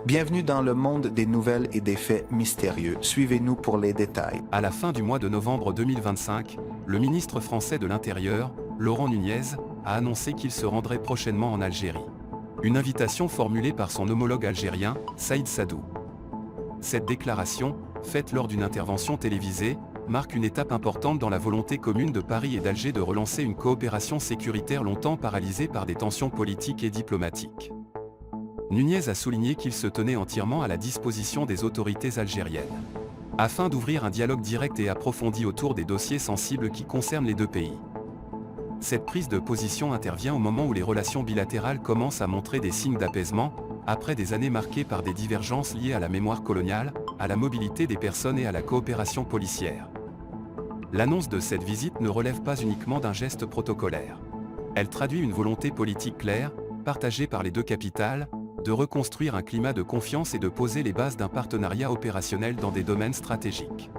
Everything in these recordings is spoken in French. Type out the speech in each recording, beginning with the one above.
Bienvenue dans le monde des nouvelles et des faits mystérieux. Suivez-nous pour les détails. À la fin du mois de novembre 2025, le ministre français de l'Intérieur, Laurent Nunez, a annoncé qu'il se rendrait prochainement en Algérie. Une invitation formulée par son homologue algérien, Saïd Saadou. Cette déclaration, faite lors d'une intervention télévisée, marque une étape importante dans la volonté commune de Paris et d'Alger de relancer une coopération sécuritaire longtemps paralysée par des tensions politiques et diplomatiques. Nunez a souligné qu'il se tenait entièrement à la disposition des autorités algériennes, afin d'ouvrir un dialogue direct et approfondi autour des dossiers sensibles qui concernent les deux pays. Cette prise de position intervient au moment où les relations bilatérales commencent à montrer des signes d'apaisement, après des années marquées par des divergences liées à la mémoire coloniale, à la mobilité des personnes et à la coopération policière. L'annonce de cette visite ne relève pas uniquement d'un geste protocolaire. Elle traduit une volonté politique claire, partagée par les deux capitales, de reconstruire un climat de confiance et de poser les bases d'un partenariat opérationnel dans des domaines stratégiques.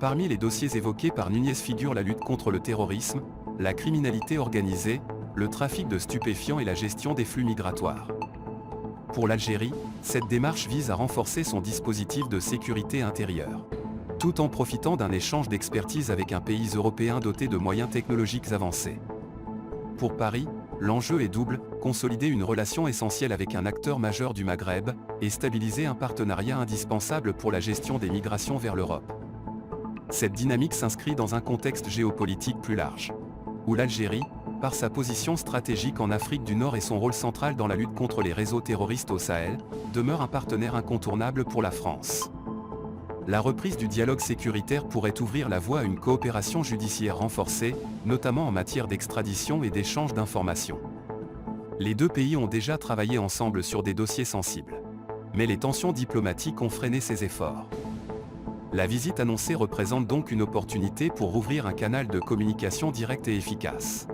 Parmi les dossiers évoqués par Nunez figurent la lutte contre le terrorisme, la criminalité organisée, le trafic de stupéfiants et la gestion des flux migratoires. Pour l'Algérie, cette démarche vise à renforcer son dispositif de sécurité intérieure, tout en profitant d'un échange d'expertise avec un pays européen doté de moyens technologiques avancés. Pour Paris, l'enjeu est double, consolider une relation essentielle avec un acteur majeur du Maghreb, et stabiliser un partenariat indispensable pour la gestion des migrations vers l'Europe. Cette dynamique s'inscrit dans un contexte géopolitique plus large, où l'Algérie, par sa position stratégique en Afrique du Nord et son rôle central dans la lutte contre les réseaux terroristes au Sahel, demeure un partenaire incontournable pour la France. La reprise du dialogue sécuritaire pourrait ouvrir la voie à une coopération judiciaire renforcée, notamment en matière d'extradition et d'échange d'informations. Les deux pays ont déjà travaillé ensemble sur des dossiers sensibles. Mais les tensions diplomatiques ont freiné ces efforts. La visite annoncée représente donc une opportunité pour ouvrir un canal de communication direct et efficace.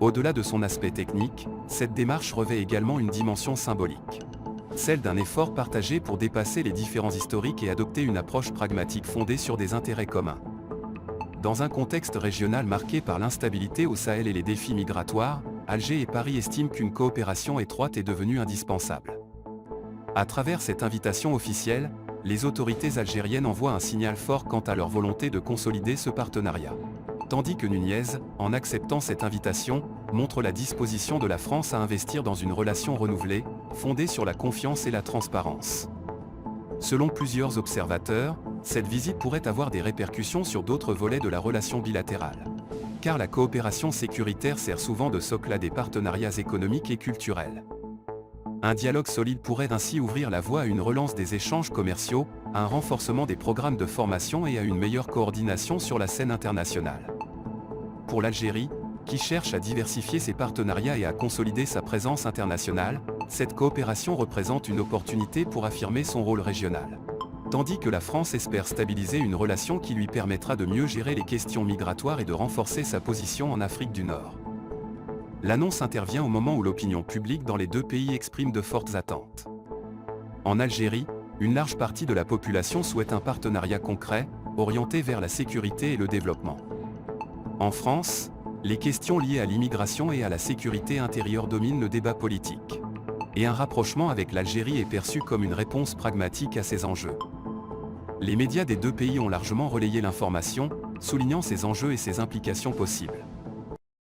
Au-delà de son aspect technique, cette démarche revêt également une dimension symbolique. Celle d'un effort partagé pour dépasser les différends historiques et adopter une approche pragmatique fondée sur des intérêts communs. Dans un contexte régional marqué par l'instabilité au Sahel et les défis migratoires, Alger et Paris estiment qu'une coopération étroite est devenue indispensable. À travers cette invitation officielle, les autorités algériennes envoient un signal fort quant à leur volonté de consolider ce partenariat. Tandis que Nunez, en acceptant cette invitation, montre la disposition de la France à investir dans une relation renouvelée, fondée sur la confiance et la transparence. Selon plusieurs observateurs, cette visite pourrait avoir des répercussions sur d'autres volets de la relation bilatérale. Car la coopération sécuritaire sert souvent de socle à des partenariats économiques et culturels. Un dialogue solide pourrait ainsi ouvrir la voie à une relance des échanges commerciaux, à un renforcement des programmes de formation et à une meilleure coordination sur la scène internationale. Pour l'Algérie, qui cherche à diversifier ses partenariats et à consolider sa présence internationale, cette coopération représente une opportunité pour affirmer son rôle régional. Tandis que la France espère stabiliser une relation qui lui permettra de mieux gérer les questions migratoires et de renforcer sa position en Afrique du Nord. L'annonce intervient au moment où l'opinion publique dans les deux pays exprime de fortes attentes. En Algérie, une large partie de la population souhaite un partenariat concret, orienté vers la sécurité et le développement. En France, les questions liées à l'immigration et à la sécurité intérieure dominent le débat politique. Et un rapprochement avec l'Algérie est perçu comme une réponse pragmatique à ces enjeux. Les médias des deux pays ont largement relayé l'information, soulignant ces enjeux et ses implications possibles.